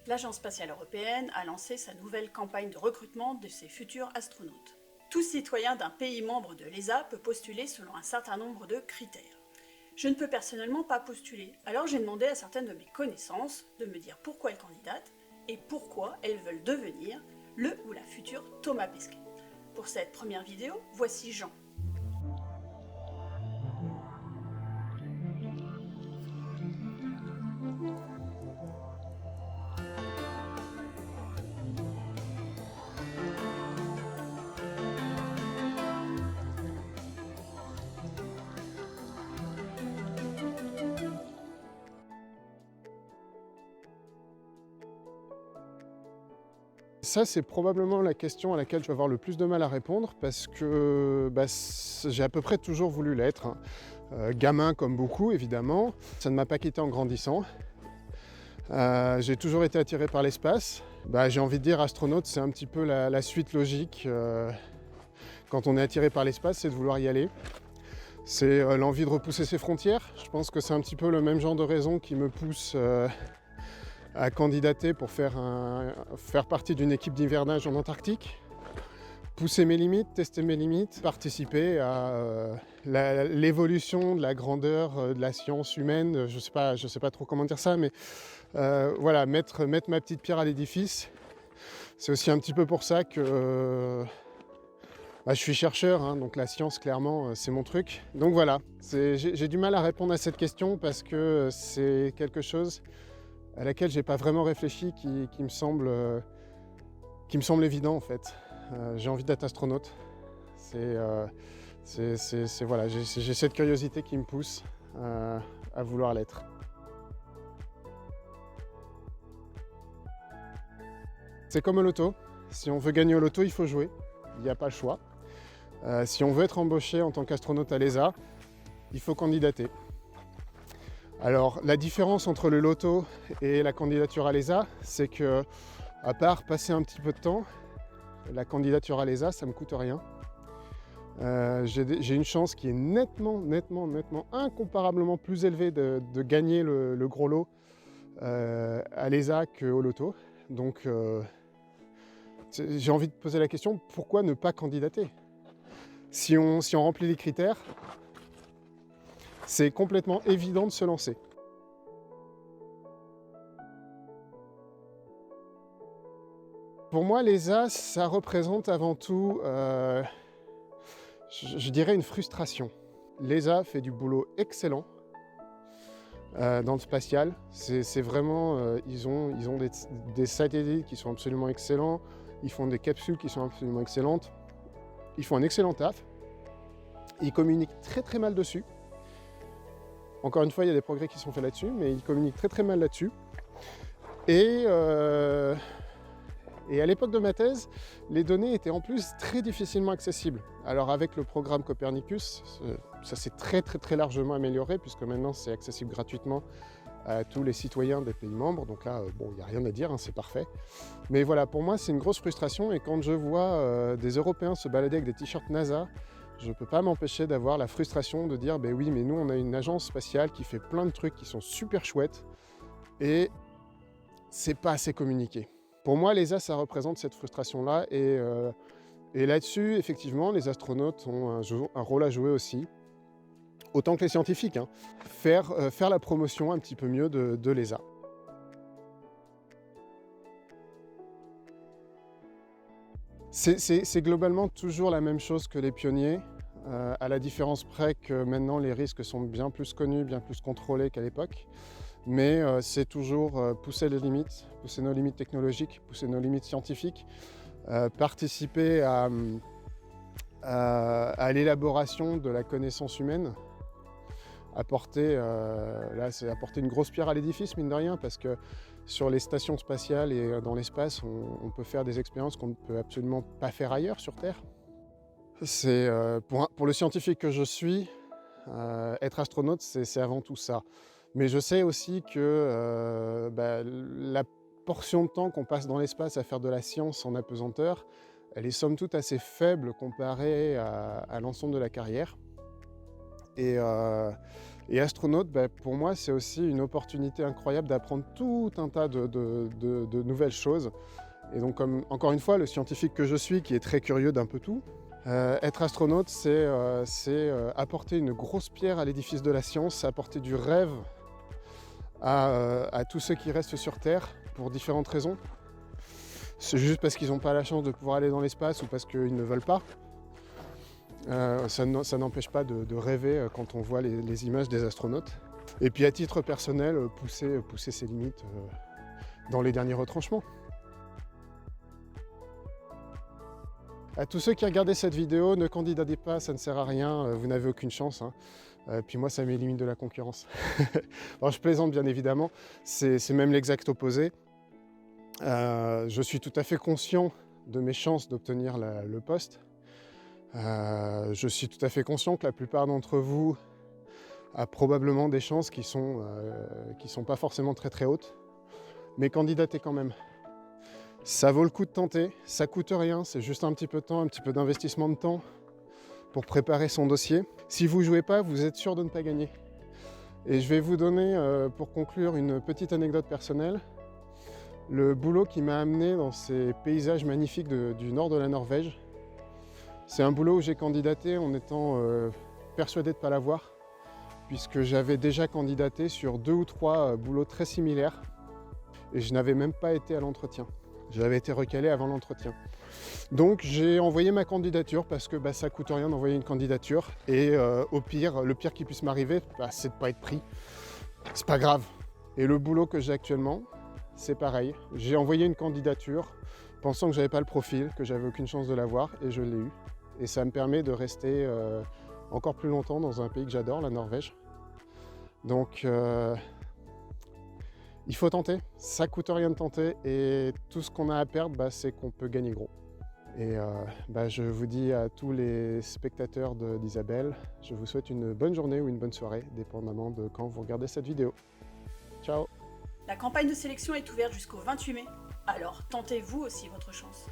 l'Agence spatiale européenne a lancé sa nouvelle campagne de recrutement de ses futurs astronautes. Tout citoyen d'un pays membre de l'ESA peut postuler selon un certain nombre de critères. Je ne peux personnellement pas postuler, alors j'ai demandé à certaines de mes connaissances de me dire pourquoi elles candidatent et pourquoi elles veulent devenir le ou la future Thomas Pesquet. Pour cette première vidéo, voici Jean. Ça, c'est probablement la question à laquelle je vais avoir le plus de mal à répondre parce que j'ai à peu près toujours voulu l'être. Gamin comme beaucoup, évidemment. Ça ne m'a pas quitté en grandissant. J'ai toujours été attiré par l'espace. J'ai envie de dire astronaute, c'est un petit peu la suite logique. Quand on est attiré par l'espace, c'est de vouloir y aller. C'est l'envie de repousser ses frontières. Je pense que c'est un petit peu le même genre de raison qui me pousse à candidater pour faire partie d'une équipe d'hivernage en Antarctique, pousser mes limites, tester mes limites, participer à l'évolution de la grandeur de la science humaine. Je sais pas trop comment dire ça, mais voilà, mettre ma petite pierre à l'édifice. C'est aussi un petit peu pour ça que je suis chercheur, hein, donc la science, clairement, c'est mon truc. Donc voilà, j'ai du mal à répondre à cette question parce que c'est quelque chose à laquelle j'ai pas vraiment réfléchi, qui me semble évident en fait. J'ai envie d'être astronaute. Voilà, j'ai cette curiosité qui me pousse à vouloir l'être. C'est comme au loto. Si on veut gagner au loto, il faut jouer. Il n'y a pas le choix. Si on veut être embauché en tant qu'astronaute à l'ESA, il faut candidater. Alors, la différence entre le loto et la candidature à l'ESA, c'est que, à part passer un petit peu de temps, la candidature à l'ESA, ça ne me coûte rien. J'ai une chance qui est nettement, incomparablement plus élevée de gagner le gros lot à l'ESA qu'au loto. Donc, j'ai envie de poser la question, pourquoi ne pas candidater ? Si on remplit les critères, c'est complètement évident de se lancer. Pour moi, l'ESA, ça représente avant tout, je dirais, une frustration. L'ESA fait du boulot excellent dans le spatial. C'est vraiment, ils ont des satellites qui sont absolument excellents, ils font des capsules qui sont absolument excellentes, ils font un excellent taf, ils communiquent très mal dessus. Encore une fois, il y a des progrès qui sont faits là-dessus, mais ils communiquent très mal là-dessus. Et à l'époque de ma thèse, les données étaient en plus très difficilement accessibles. Alors avec le programme Copernicus, ça s'est très largement amélioré, puisque maintenant c'est accessible gratuitement à tous les citoyens des pays membres. Donc là, il n'y a rien à dire, hein, c'est parfait. Mais voilà, pour moi, c'est une grosse frustration. Et quand je vois des Européens se balader avec des t-shirts NASA, je ne peux pas m'empêcher d'avoir la frustration de dire oui, mais nous, on a une agence spatiale qui fait plein de trucs qui sont super chouettes et c'est pas assez communiqué. Pour moi, l'ESA, ça représente cette frustration-là et là-dessus, effectivement, les astronautes ont un rôle à jouer aussi, autant que les scientifiques, hein. Faire la promotion un petit peu mieux de l'ESA. C'est globalement toujours la même chose que les pionniers, à la différence près que maintenant les risques sont bien plus connus, bien plus contrôlés qu'à l'époque. Mais c'est toujours pousser les limites, pousser nos limites technologiques, pousser nos limites scientifiques, participer à l'élaboration de la connaissance humaine, apporter une grosse pierre à l'édifice, mine de rien, parce que sur les stations spatiales et dans l'espace, on peut faire des expériences qu'on ne peut absolument pas faire ailleurs sur Terre. C'est pour le scientifique que je suis, être astronaute, c'est avant tout ça. Mais je sais aussi que la portion de temps qu'on passe dans l'espace à faire de la science en apesanteur, elle est somme toute assez faible comparée à l'ensemble de la carrière. Et astronaute, pour moi, c'est aussi une opportunité incroyable d'apprendre tout un tas de nouvelles choses. Et donc, encore une fois, le scientifique que je suis, qui est très curieux d'un peu tout, être astronaute, c'est apporter une grosse pierre à l'édifice de la science, apporter du rêve à tous ceux qui restent sur Terre pour différentes raisons. C'est juste parce qu'ils n'ont pas la chance de pouvoir aller dans l'espace ou parce qu'ils ne veulent pas. Ça n'empêche pas de rêver quand on voit les images des astronautes. Et puis à titre personnel, pousser ses limites dans les derniers retranchements. À tous ceux qui regardaient cette vidéo, ne candidatez pas, ça ne sert à rien, vous n'avez aucune chance. Puis moi, ça m'élimine de la concurrence. Alors je plaisante bien évidemment, c'est même l'exact opposé. Je suis tout à fait conscient de mes chances d'obtenir le poste. Je suis tout à fait conscient que la plupart d'entre vous a probablement des chances qui sont pas forcément très très hautes, mais candidatez quand même. Ça vaut le coup de tenter, ça coûte rien, c'est juste un petit peu de temps, un petit peu d'investissement de temps pour préparer son dossier. Si vous ne jouez pas, vous êtes sûr de ne pas gagner. Et je vais vous donner, pour conclure, une petite anecdote personnelle. Le boulot qui m'a amené dans ces paysages magnifiques du nord de la Norvège, c'est un boulot où j'ai candidaté en étant persuadé de ne pas l'avoir, puisque j'avais déjà candidaté sur 2 ou 3 boulots très similaires et je n'avais même pas été à l'entretien. J'avais été recalé avant l'entretien. Donc j'ai envoyé ma candidature parce que ça coûte rien d'envoyer une candidature et au pire, le pire qui puisse m'arriver, c'est de ne pas être pris. C'est pas grave. Et le boulot que j'ai actuellement, c'est pareil. J'ai envoyé une candidature pensant que j'avais pas le profil, que j'avais aucune chance de l'avoir et je l'ai eu. Et ça me permet de rester encore plus longtemps dans un pays que j'adore, la Norvège. Donc il faut tenter, ça coûte rien de tenter et tout ce qu'on a à perdre, c'est qu'on peut gagner gros. Et je vous dis à tous les spectateurs d'Isabelle, je vous souhaite une bonne journée ou une bonne soirée, dépendamment de quand vous regardez cette vidéo. Ciao! La campagne de sélection est ouverte jusqu'au 28 mai, alors tentez vous aussi votre chance.